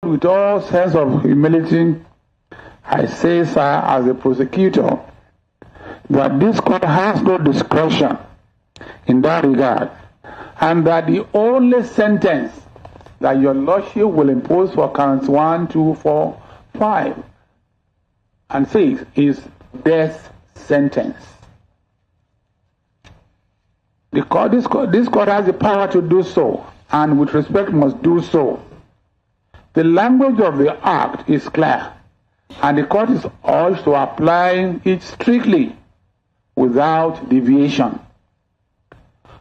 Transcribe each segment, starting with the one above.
With all sense of humility, I say, sir, as a prosecutor, that this court has no discretion in that regard, and that the only sentence that your lordship will impose for counts 1, 2, 4, 5, and 6 is death sentence. This court has the power to do so, and with respect must do so. The language of the act is clear, and the court is urged to apply it strictly without deviation.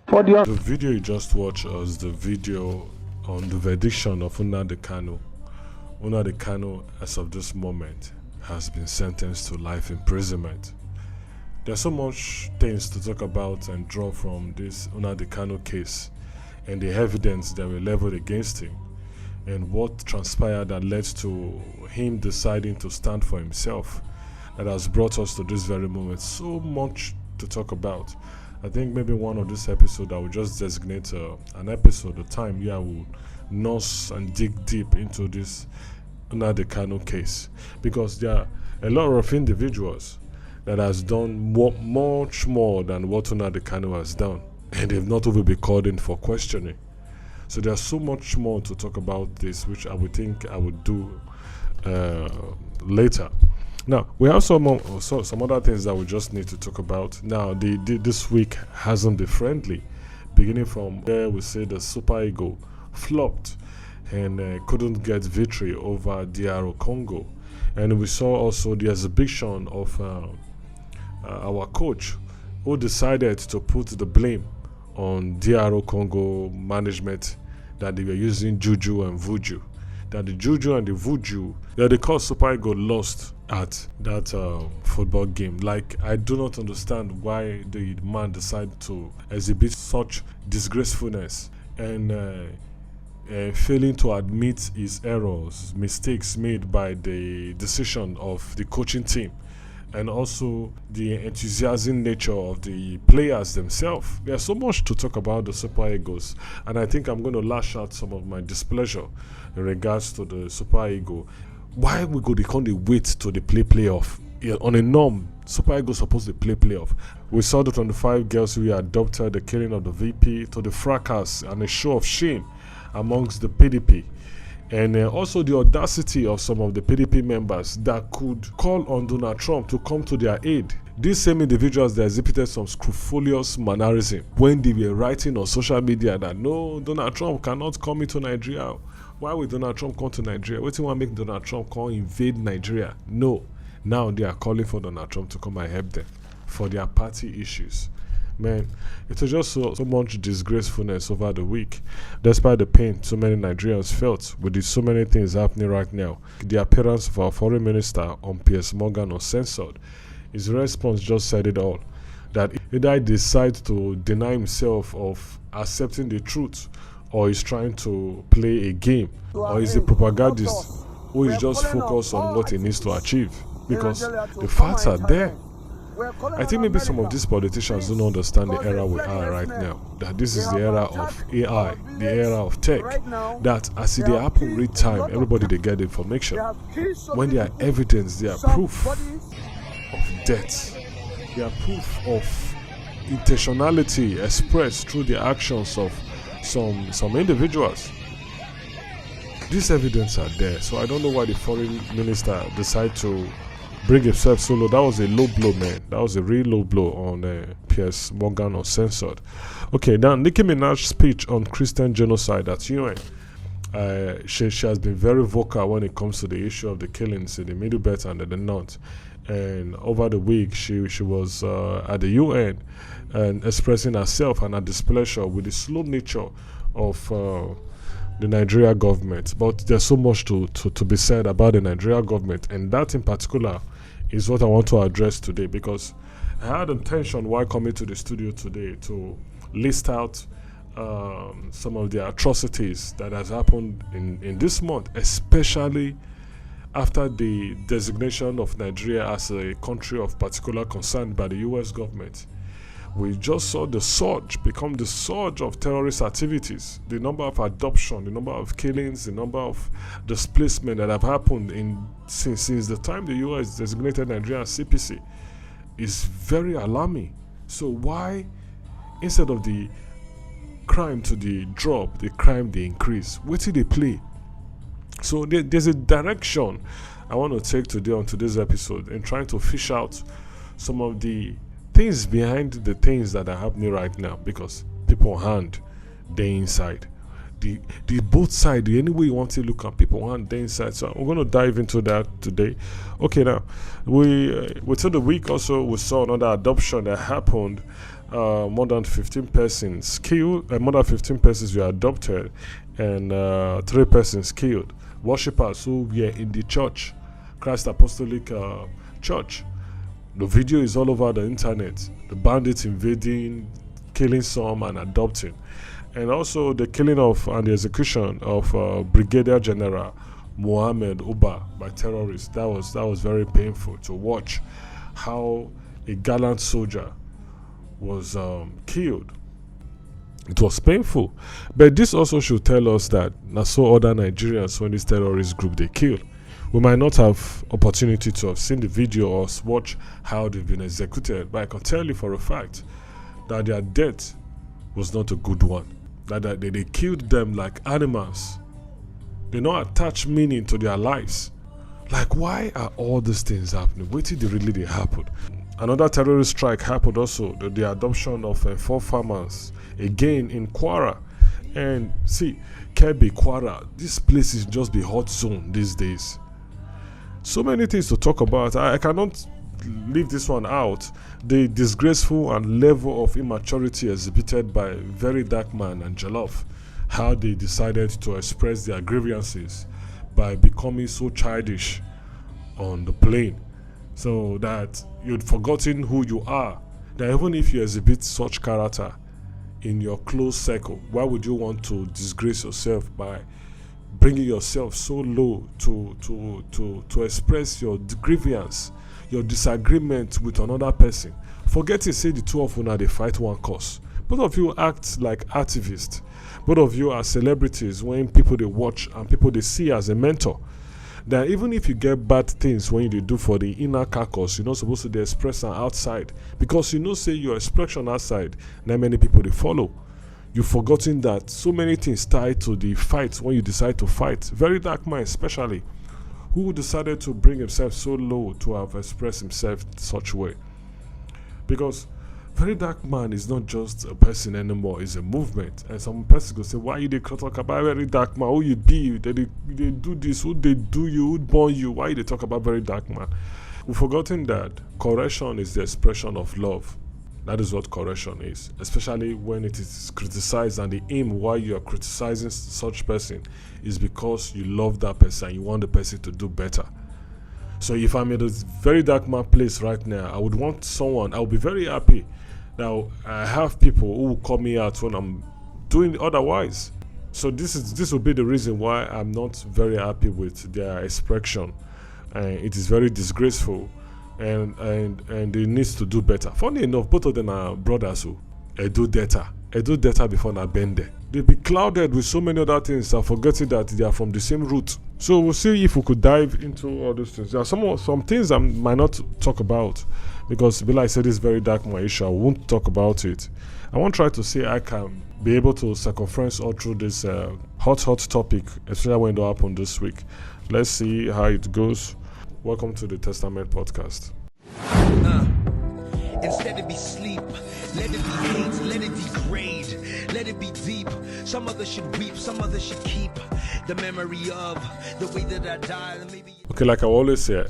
For the video you just watched is the video on the verdiction of Nnamdi Kanu. Nnamdi Kanu, as of this moment, has been sentenced to life imprisonment. There's so much things to talk about and draw from this Nnamdi Kanu case and the evidence that were leveled against him and what transpired that led to him deciding to stand for himself, that has brought us to this very moment. So much to talk about. I think maybe one of this episode I will just designate an episode, a time where I will nurse and dig deep into this Nnamdi Kanu case, because there are a lot of individuals that has done much more than what Nnamdi Kanu has done, and they've not even been called in for questioning. So there's so much more to talk about this, which I would think I would do later. Now, we have some other things that we just need to talk about. Now, this week hasn't been friendly. Beginning from where we say the Super Eagle flopped and couldn't get victory over DR Congo. And we saw also the exhibition of our coach, who decided to put the blame on DR Congo management that they were using juju and voodoo. That the juju and the voodoo that they call Super Eagle lost at that football game. Like, I do not understand why the man decided to exhibit such disgracefulness and failing to admit his errors, mistakes made by the decision of the coaching team, and also the enthusiasm nature of the players themselves. There's so much to talk about the Super Eagles, and I think I'm going to lash out some of my displeasure in regards to the Super Eagle. Why we go, they can't wait to the playoff? Yeah, on a norm, Super Eagles supposed to play playoff. We saw the 25 girls who adopted the killing of the VP, to the fracas and a show of shame amongst the PDP. And also the audacity of some of the PDP members that could call on Donald Trump to come to their aid. These same individuals that exhibited some scrupulous mannerism when they were writing on social media that no, Donald Trump cannot come into Nigeria. Why would Donald Trump come to Nigeria? What do you want to make Donald Trump come invade Nigeria? No. Now they are calling for Donald Trump to come and help them for their party issues. Man, it was just so much disgracefulness over the week, despite the pain so many Nigerians felt with so many things happening right now. The appearance of our foreign minister on PS Morgan was censored. His response just said it all, that either he decides to deny himself of accepting the truth, or he's trying to play a game, or he's a propagandist who is just focused on what he needs to achieve, because the facts are there. I think maybe some of these politicians don't understand the era we are right now, that this is the era of AI, the era of tech, that as they happen real time, everybody they get information. When there are evidence, there are proof of death, there are proof of intentionality expressed through the actions of some individuals. These evidence are there, so I don't know why the foreign minister decided to bring himself so low. That was a low blow, man. That was a real low blow on Piers Morgan Uncensored. Okay, now Nicki Minaj's speech on Christian genocide at UN. She has been very vocal when it comes to the issue of the killings in the Middle Belt and the North. And over the week, she was at the UN and expressing herself and her displeasure with the slow nature of the Nigeria government. But there's so much to be said about the Nigeria government, and that in particular is what I want to address today, because I had intention while coming to the studio today to list out some of the atrocities that has happened in this month, especially after the designation of Nigeria as a country of particular concern by the US government. we just saw the surge become the surge of terrorist activities. The number of adoption, the number of killings, the number of displacement that have happened since the time the US designated Nigeria as CPC is very alarming. So why, instead of the crime to the drop, the crime they increase? What did they play? So there's a direction I want to take today on today's episode in trying to fish out some of the things behind the things that are happening right now, because people hand they inside the both side, the any way you want to look at people hand they inside. So we're going to dive into that today. Okay, now within the week also we saw another adoption that happened. More than 15 persons killed, more than 15 persons were adopted, and 3 persons killed. Worshippers who were in the church, Christ Apostolic Church. The video is all over the internet. The bandits invading, killing some and adopting. And also the killing of and the execution of Brigadier General Mohammed Uba by terrorists. That was very painful to watch how a gallant soldier was killed. It was painful. But this also should tell us that not so other Nigerians, when this terrorist group they kill, we might not have opportunity to have seen the video or watch how they've been executed, but I can tell you for a fact that their death was not a good one. That they killed them like animals. They not attach meaning to their lives. Like, why are all these things happening? What did they happen? Another terrorist strike happened also, the adoption of 4 farmers, again in Kwara. And see, Kebbi, Kwara, this place is just the hot zone these days. So many things to talk about. I cannot leave this one out. The disgraceful and level of immaturity exhibited by Very Dark Man and Jollof, how they decided to express their grievances by becoming so childish on the plane, so that you'd forgotten who you are. That even if you exhibit such character in your close circle, why would you want to disgrace yourself by bringing yourself so low to express your grievance, your disagreement with another person? Forget it, say the two of you now they fight one cause. Both of you act like activists. Both of you are celebrities when people they watch and people they see as a mentor. That even if you get bad things when you do for the inner carcass, you're not supposed to express them outside, because you know say your expression outside, not many people they follow. You've forgotten that so many things tied to the fight when you decide to fight. Very Dark Man especially, who decided to bring himself so low to have expressed himself in such a way. Because Very Dark Man is not just a person anymore, it's a movement. And some person go say, why you they talk about Very Dark Man? Who you be? They do this, who they do you, who born you? Why they talk about Very Dark Man? We've forgotten that correction is the expression of love. That is what correction is, especially when it is criticized, and the aim why you are criticizing such person is because you love that person and you want the person to do better. So if I'm in a Very Dark Man place right now, I would want someone, I would be very happy. Now, I have people who will call me out when I'm doing otherwise. So this will be the reason why I'm not very happy with their expression. It is very disgraceful. And they needs to do better. Funny enough, both of them are brothers who do data before na bend there. They be clouded with so many other things and forgetting that they are from the same root. So we'll see if we could dive into all those things. There are some things I might not talk about, because like I said, this Very Dark Man issue, I won't talk about it. I won't try to say I can be able to circumference all through this hot topic, especially when it happened this week. Let's see how it goes. Welcome to the Testament Podcast. Instead of be sleep, let it be hate, let it degrade, let it be deep. Some others should weep, some others should keep the memory of the way that I died. Maybe. Okay, like I always say,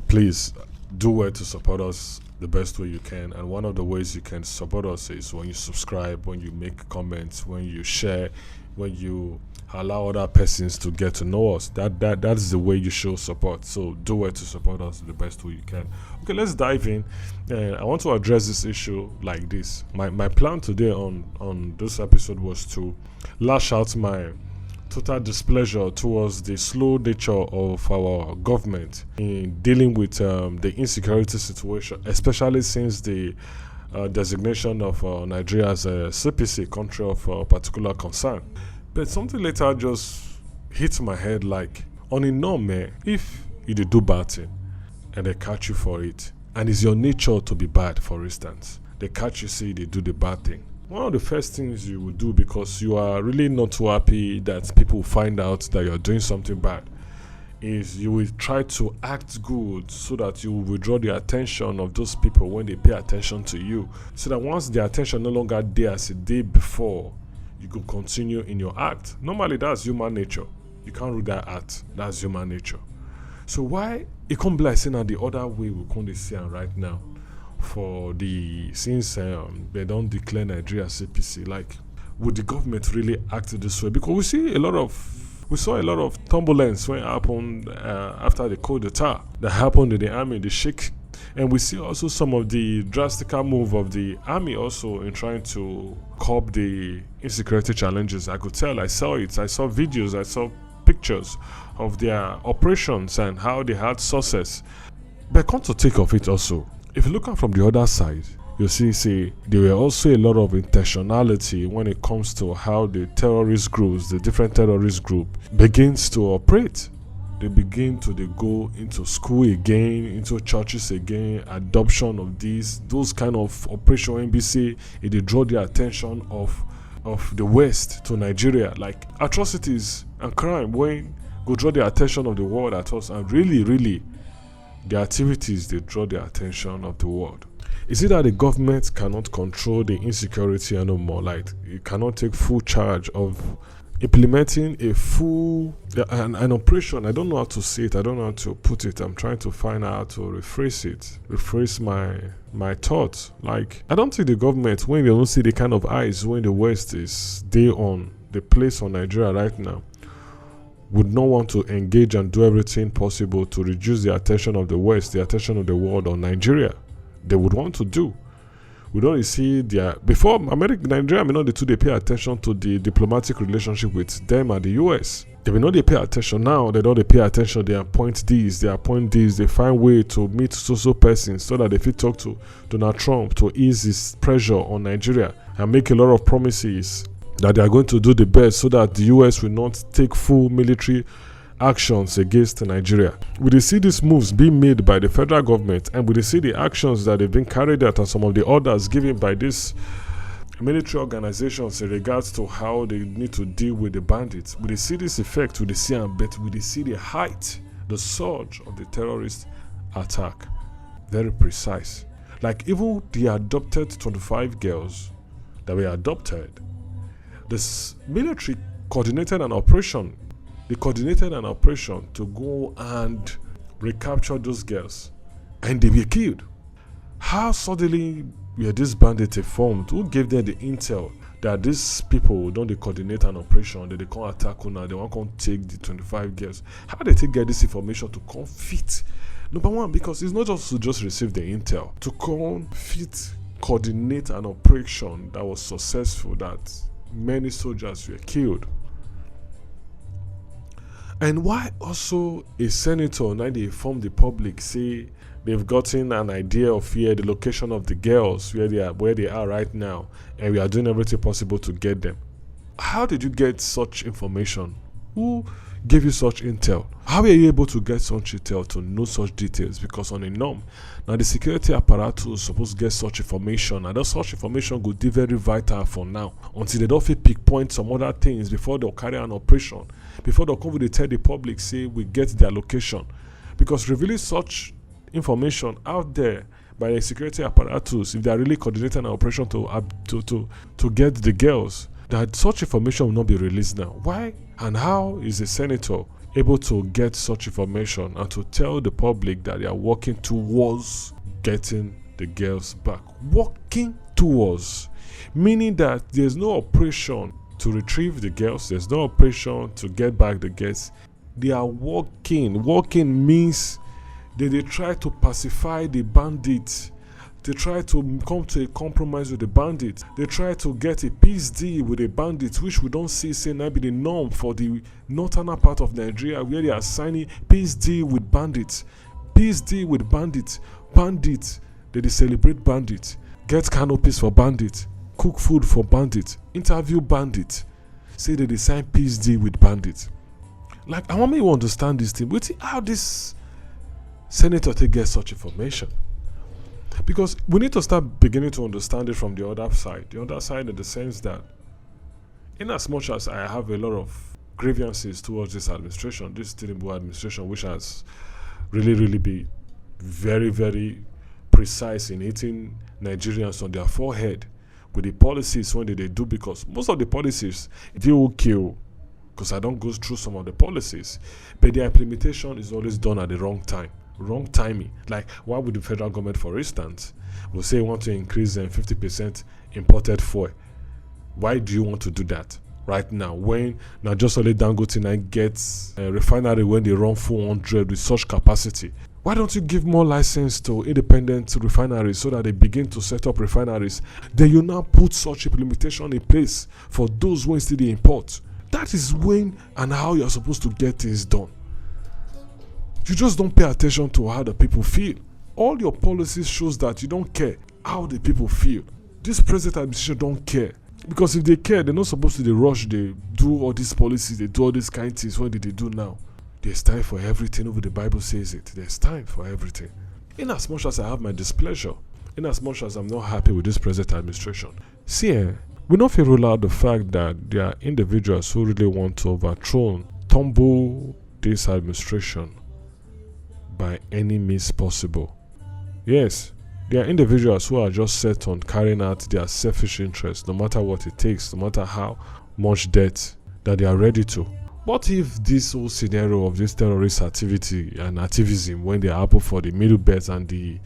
please do well to support us the best way you can. And one of the ways you can support us is when you subscribe, when you make comments, when you share, when you allow other persons to get to know us. That's the way you show support. So do it to support us the best way you can. Okay, let's dive in. I want to address this issue like this. My plan today on this episode was to lash out my total displeasure towards the slow nature of our government in dealing with the insecurity situation, especially since the designation of Nigeria as a CPC, country of particular concern. But something later just hit my head like, on a norm, if you do bad thing and they catch you for it, and it's your nature to be bad, for instance, they catch you say they do the bad thing, one of the first things you would do, because you are really not too happy that people find out that you're doing something bad, is you will try to act good so that you will withdraw the attention of those people when they pay attention to you, so that once the attention no longer there as a day before, you could continue in your act. Normally that's human nature. You can't rule that act. That's human nature. So why it can't be like saying the other way we can't see right now for the since they don't declare Nigeria CPC, like would the government really act this way? Because we saw a lot of turbulence when it happened after the coup d'etat that happened in the army, the Sheikh. And we see also some of the drastic move of the army also in trying to curb the insecurity challenges. I could tell, I saw it, I saw videos, I saw pictures of their operations and how they had success. But come to think of it also, if you look at from the other side, you see there were also a lot of intentionality when it comes to how the terrorist groups, the different terrorist group begins to operate. They begin to go into school again, into churches again, adoption of those kind of operation NBC, they draw the attention of the West to Nigeria, like atrocities and crime when go draw the attention of the world at us, and really the activities they draw the attention of the world. Is it that the government cannot control the insecurity anymore? Like it cannot take full charge of implementing a full an operation. I don't know how to say it, I don't know how to put it. I'm trying to find out how to rephrase my thoughts. Like I don't think the government, when they don't see the kind of eyes when the West is on the place on Nigeria right now, would not want to engage and do everything possible to reduce the attention of the West, the attention of the world on Nigeria. They would want to do. We don't see before Nigeria may not they pay attention to the diplomatic relationship with them and the US. They may not pay attention now, they don't pay attention, they appoint these, they find way to meet so persons so that they fit talk to Donald Trump to ease his pressure on Nigeria and make a lot of promises that they are going to do the best so that the US will not take full military actions against Nigeria. We see these moves being made by the federal government, and we see the actions that have been carried out and some of the orders given by these military organizations in regards to how they need to deal with the bandits. We see this effect, we see the height, the surge of the terrorist attack. Very precise. Like even the adopted 25 girls that were adopted, this military coordinated an operation. They coordinated an operation to go and recapture those girls, and they were killed. How suddenly were these bandits formed? Who gave them the intel that these people don't they coordinate an operation, that they can't attack Una, they won't come take the 25 girls? How did they get this information to come fit? Number one, because it's not just to just receive the intel, to come fit, coordinate an operation that was successful, that many soldiers were killed. And why also a senator, now they inform the public, say they've gotten an idea of the location of the girls, where they are right now, and we are doing everything possible to get them. How did you get such information? Who gave you such intel? How are you able to get such intel to know such details? Because on a norm, now the security apparatus is supposed to get such information, and that such information could be very vital for now, until they don't fit pinpoint some other things before they'll carry an operation, before they'll come with the tell the public, say we get their location. Because revealing such information out there by the security apparatus, if they are really coordinating an operation to get the girls, that such information will not be released now. Why and how is a senator able to get such information and to tell the public that they are working towards getting the girls back? Working towards, meaning that there's no operation to retrieve the girls, there's no operation to get back the girls. They are working. Working means that they try to pacify the bandits. They try to come to a compromise with the bandits. They try to get a peace deal with the bandits, which we don't see say now be the norm for the northern part of Nigeria, where they are signing peace deal with bandits. Peace deal with bandits. Bandits, they celebrate bandits. get canopies for bandits, cook food for bandits, interview bandits, say they sign peace deal with bandits. Like, I want me to understand this thing. Wait, how this senator to get such information? Because we need to start beginning to understand it from the other side. The other side in the sense that, in as much as I have a lot of grievances towards this administration, this Tinubu administration, which has really been very, very precise in hitting Nigerians on their forehead with the policies when they do, because most of the policies they will kill, because I don't go through some of the policies, but their implementation is always done at the wrong time, wrong timing. Like, why would the federal government, for instance, will say want to increase 50% imported fuel? Why do you want to do that right now, when now just only Dangote now gets a refinery when they run 400 with such capacity? Why don't you give more license to independent refineries so that they begin to set up refineries? Then you now put such implementation in place for those who still they import. That is when and how you're supposed to get things done. You just don't pay attention to how the people feel. All your policies shows that you don't care how the people feel. This present administration don't care. Because if they care, they're not supposed to rush, they do all these policies, they do all these kind of things. What did they do now? There's time for everything, over the Bible says it. There's time for everything. In as much as I have my displeasure, in as much as I'm not happy with this present administration, see, we don't feel rule out the fact that there are individuals who really want to overthrow, tumble this administration by any means possible. Yes, there are individuals who are just set on carrying out their selfish interests, no matter what it takes, no matter how much debt that they are ready to. What if this whole scenario of this terrorist activity and activism, when they happen for the Middle Belt and the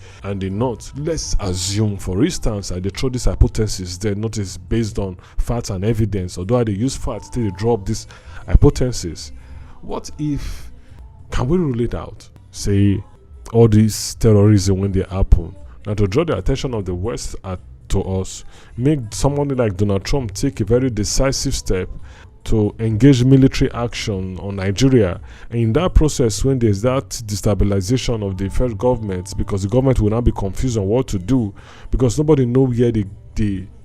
North, let's assume, for instance, that they throw this hypothesis, their notice based on facts and evidence, although they use facts till they drop this hypothesis. What if, can we rule it out? Say, all this terrorism when they happen, now to draw the attention of the West to us, make somebody like Donald Trump take a very decisive step to engage military action on Nigeria, and in that process, when there's that destabilization of the federal government, because the government will now be confused on what to do, because nobody knows where the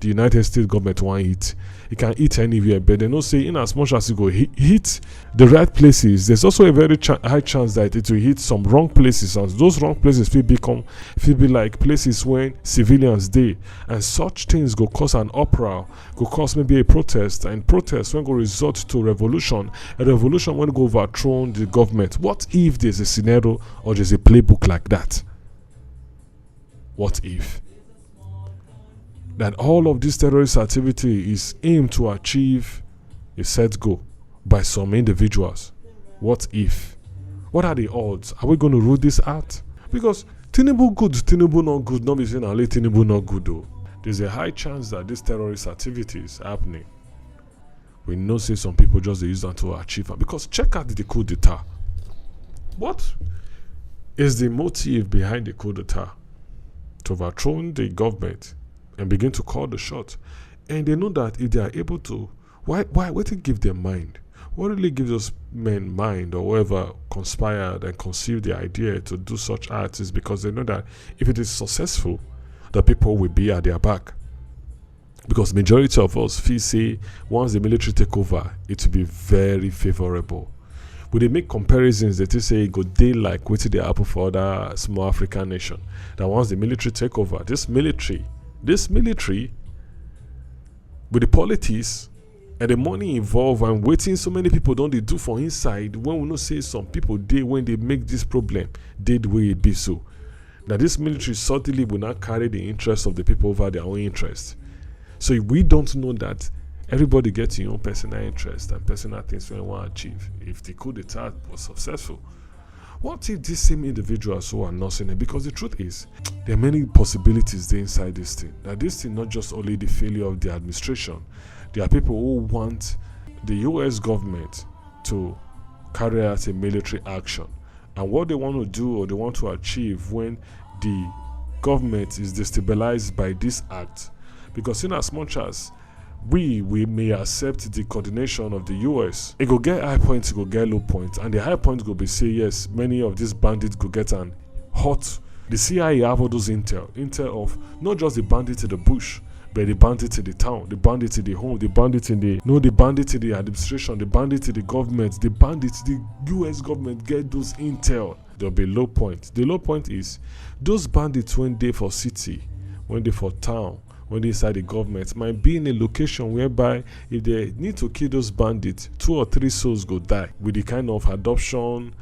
United States government want hit. It can hit anywhere, but they don't say in as much as it go hit the right places, there's also a very high chance that it will hit some wrong places, and those wrong places will be like places when civilians dey, and such things go cause an uproar, go cause maybe a protest, and protest when go result to revolution, a revolution when go overthrow the government. What if there's a scenario or there's a playbook like that? What if that all of this terrorist activity is aimed to achieve a set goal by some individuals? What if? What are the odds? Are we going to rule this out? Because Tinubu good, Tinubu not good, not be saying only Tinubu not good though. There's a high chance that this terrorist activity is happening. We know say some people just use them to achieve it. Because check out the coup d'etat. What is the motive behind the coup d'etat? To overthrow the government and begin to call the shot. And they know that if they are able to, why to give them mind? What really gives those men mind, or whoever conspired and conceived the idea to do such acts, is because they know that if it is successful, the people will be at their back. Because majority of us feel say once the military take over, it will be very favorable. When they make comparisons, they say it go day like what they happen for other small African nation. That once the military take over, this military with the politics and the money involved and waiting so many people don't they do for inside, when we not say some people they when they make this problem they the way it be so. Now this military certainly will not carry the interest of the people over their own interest. So if we don't know that everybody gets your own personal interest and personal things we want to achieve, if the coup d'etat was successful, what if these same individuals who are not saying it? Because the truth is, there are many possibilities there inside this thing. That this thing not just only the failure of the administration. There are people who want the US government to carry out a military action. And what they want to do or they want to achieve when the government is destabilized by this act. Because in as much as we may accept the coordination of the US, it go get high points, it go get low points, and the high points go be say yes, many of these bandits go get an hot The CIA have all those intel of not just the bandits in the bush, but the bandits in the town, the bandits in the home, the bandits in the the bandits in the administration, the bandits in the government, the bandits, the US government get those intel. There'll be low point. The low point is those bandits when they for city, when they for town, when they inside the government might be in a location whereby if they need to kill those bandits, 2 or 3 souls go die with the kind of adoption,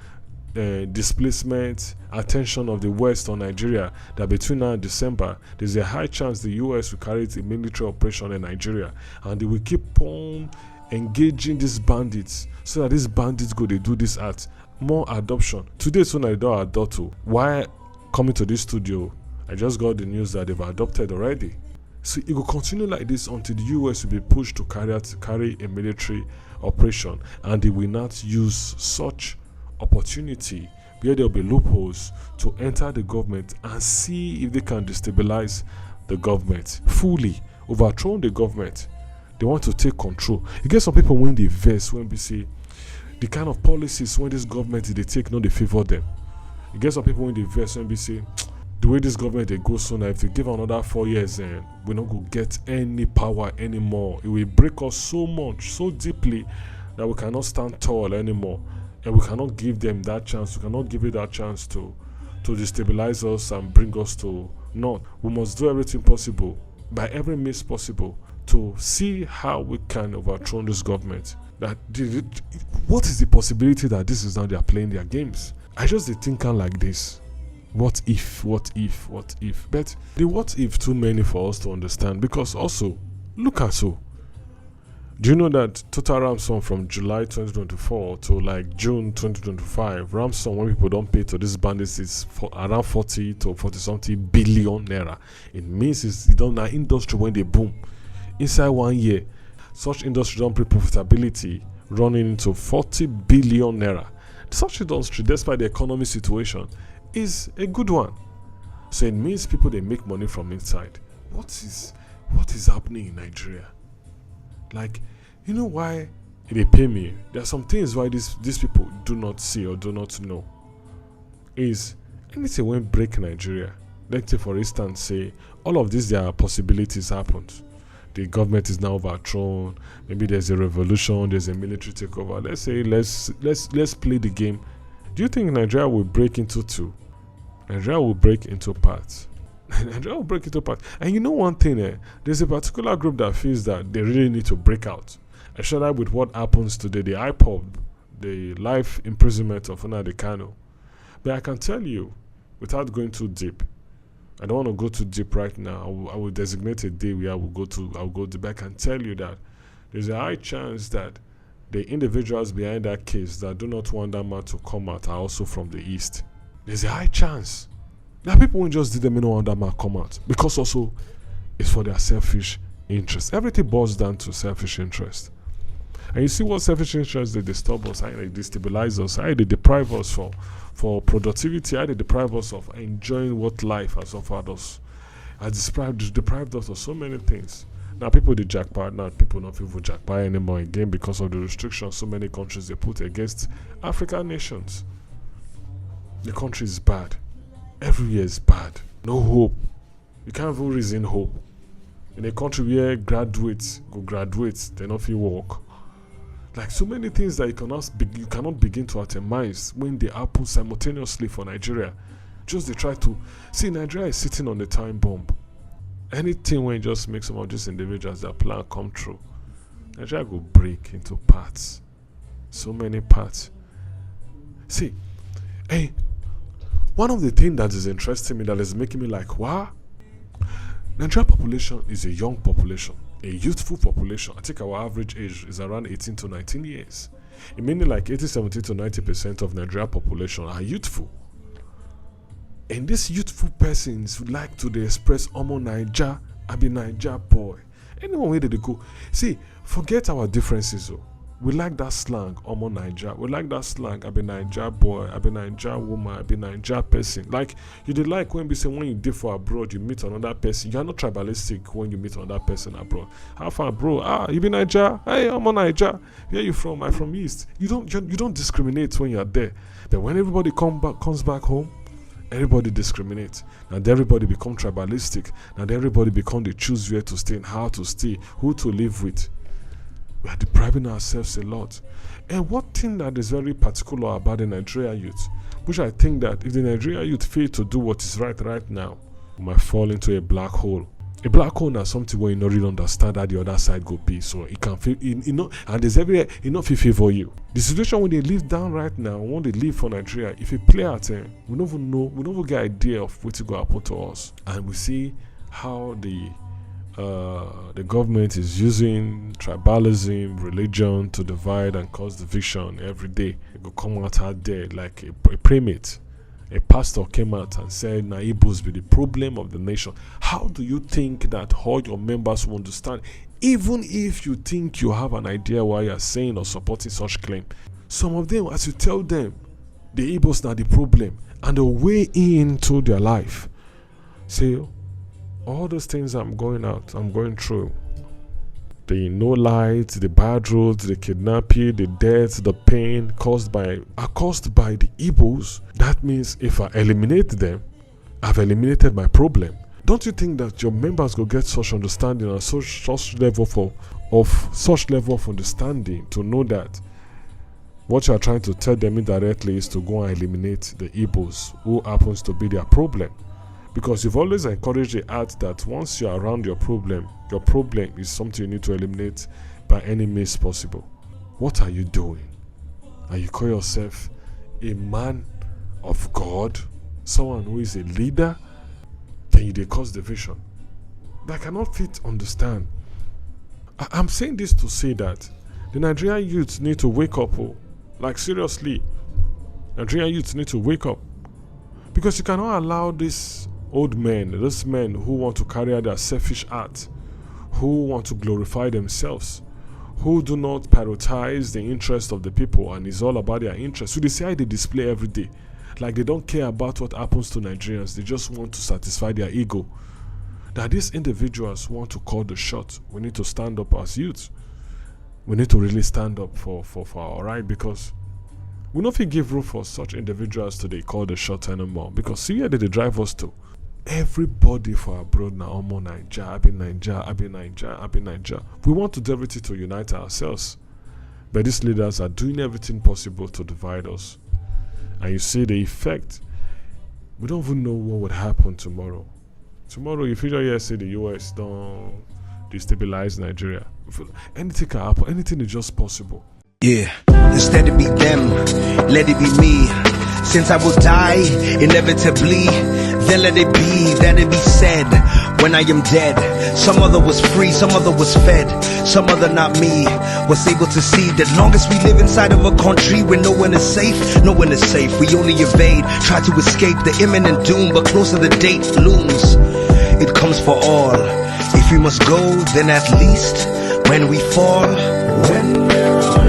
displacement, attention of the West on Nigeria, that between now and December, there's a high chance the US will carry a military operation in Nigeria, and they will keep on engaging these bandits so that these bandits go, they do this at more adoption. Today, so I don't adopt. Why coming to this studio? I just got the news that they've adopted already. So it will continue like this until the US will be pushed to carry a military operation, and they will not use such opportunity where there will be loopholes to enter the government and see if they can destabilize the government fully, overthrow the government. They want to take control. You get some people when they vex when we see the kind of policies when this government they take, no, they favor them. You get some people when they vex when we say the way this government they go so now, if they give another 4 years, we're not going to get any power anymore. It will break us so much, so deeply, that we cannot stand tall anymore. And we cannot give them that chance. We cannot give it that chance to destabilize us and bring us to naught. We must do everything possible, by every means possible, to see how we can overthrow this government. What is the possibility that this is now they are playing their games? I just thinking like this. What if? But the what if too many for us to understand, because also, look at so. Do you know that total ransom from July 2024 to like June 2025, ransom when people don't pay to these bandits is for around 40 to 40 something billion naira. It means it's an industry when they boom. Inside 1 year, such industry don't bring profitability running into 40 billion naira. Such industry, despite the economy situation, is a good one. So it means people they make money from inside. What is happening in Nigeria? Like, you know why they pay me? There are some things why these people do not see or do not know. Is anything when break Nigeria. Let's say, for instance, say all of these there are possibilities happened. The government is now overthrown. Maybe there's a revolution. There's a military takeover. Let's say let's play the game. Do you think Nigeria will break into two? Nigeria will break into parts. Nigeria will break into parts. And you know one thing, there's a particular group that feels that they really need to break out. I share that with what happens today, the IPOB, the life imprisonment of Nnamdi Kanu. But I can tell you, without going too deep, I don't want to go too deep right now. I will designate a day where I'll go deep. I can tell you that there's a high chance that the individuals behind that case that do not want that man to come out are also from the East. There's a high chance that people won't just didn't want that man come out, because also it's for their selfish interest. Everything boils down to selfish interest. And you see what selfish interest they disturb us, how they destabilize us, how they deprive us for productivity, how they deprive us of enjoying what life has offered us. Has deprived us of so many things. Now people they jackpot, now people not feel for jackpot anymore again because of the restrictions so many countries they put against African nations. The country is bad. Every year is bad. No hope. You can't even reason hope. In a country where graduates go graduate, they not feel work. Like so many things that you cannot begin to itemize when they happen simultaneously for Nigeria. Just they try to see Nigeria is sitting on the time bomb. Anything when it just makes some of these individuals their plan come true, Nigeria go break into parts. So many parts. See, hey, one of the things that is interesting me, that is making me like, wow, Nigeria population is a young population, a youthful population. I think our average age is around 18 to 19 years. It means like 80, 70 to 90% of Nigeria population are youthful. And these youthful persons would like to express, Omo Naija, I be Naija boy. Anyone where they go. See, forget our differences though. We like that slang, Omo Naija. We like that slang, I be Naija boy, I be Naija woman, I be Naija person. Like, you did like when we say when you did for abroad, you meet another person. You are not tribalistic when you meet another person abroad. How far, bro? You be Naija? Hey, Omo Naija. Where you from? I'm from East. You don't discriminate when you are there. But when everybody comes back home, Everybody discriminates. And everybody become tribalistic. And everybody become they choose where to stay and how to stay, who to live with. We are depriving ourselves a lot. And one thing that is very particular about the Nigerian youth, which I think that if the Nigerian youth fail to do what is right now, we might fall into a black hole. A black hole is something where you don't really understand how the other side go be. So it can feel, and there's everywhere, favor you. The situation when they live down right now, when they live for Nigeria, if you play at it, we don't even know, we don't even get idea of what will happen to us. And we see how the government is using tribalism, religion to divide and cause division every day. It will come out there like a primate. A pastor came out and said, "Na Igbos be the problem of the nation." How do you think that all your members will understand, even if you think you have an idea why you are saying or supporting such claim? Some of them, as you tell them, the Igbos are the problem, and the way into their life, say, all those things I'm going through, the no light, the bad roads, the kidnapping, the death, the pain are caused by the Igbos. That means if I eliminate them, I've eliminated my problem. Don't you think that your members will get such understanding and such level of understanding to know that what you are trying to tell them indirectly is to go and eliminate the Igbos who happens to be their problem? Because you've always encouraged the art that once you're around your problem is something you need to eliminate by any means possible. What are you doing? And you call yourself a man of God, someone who is a leader, then they cause division. I cannot fit understand. I'm saying this to say that the Nigerian youth need to wake up. Like seriously, Nigerian youth need to wake up. Because you cannot allow these men who want to carry out their selfish art, who want to glorify themselves, who do not prioritize the interest of the people and it's all about their interest. So they say they display every day. Like they don't care about what happens to Nigerians. They just want to satisfy their ego. That these individuals want to call the shot. We need to stand up as youth. We need to really stand up for our right, because we don't feel give room for such individuals to they call the shot anymore. Because see where they drive us to. Everybody for abroad now, Omo Naija, Abi Naija. We want to do everything to unite ourselves. But these leaders are doing everything possible to divide us. And you see the effect. We don't even know what would happen tomorrow. Tomorrow, if you just say the US don't destabilize Nigeria, anything can happen. Anything is just possible. Yeah, instead it be them, let it be me. Since I will die, inevitably, then let it be, that it be said, when I am dead. Some other was free, some other was fed, some other not me, was able to see that long as we live inside of a country where no one is safe, we only evade, try to escape the imminent doom, but closer the date looms, it comes for all. If we must go, then at least, when we fall,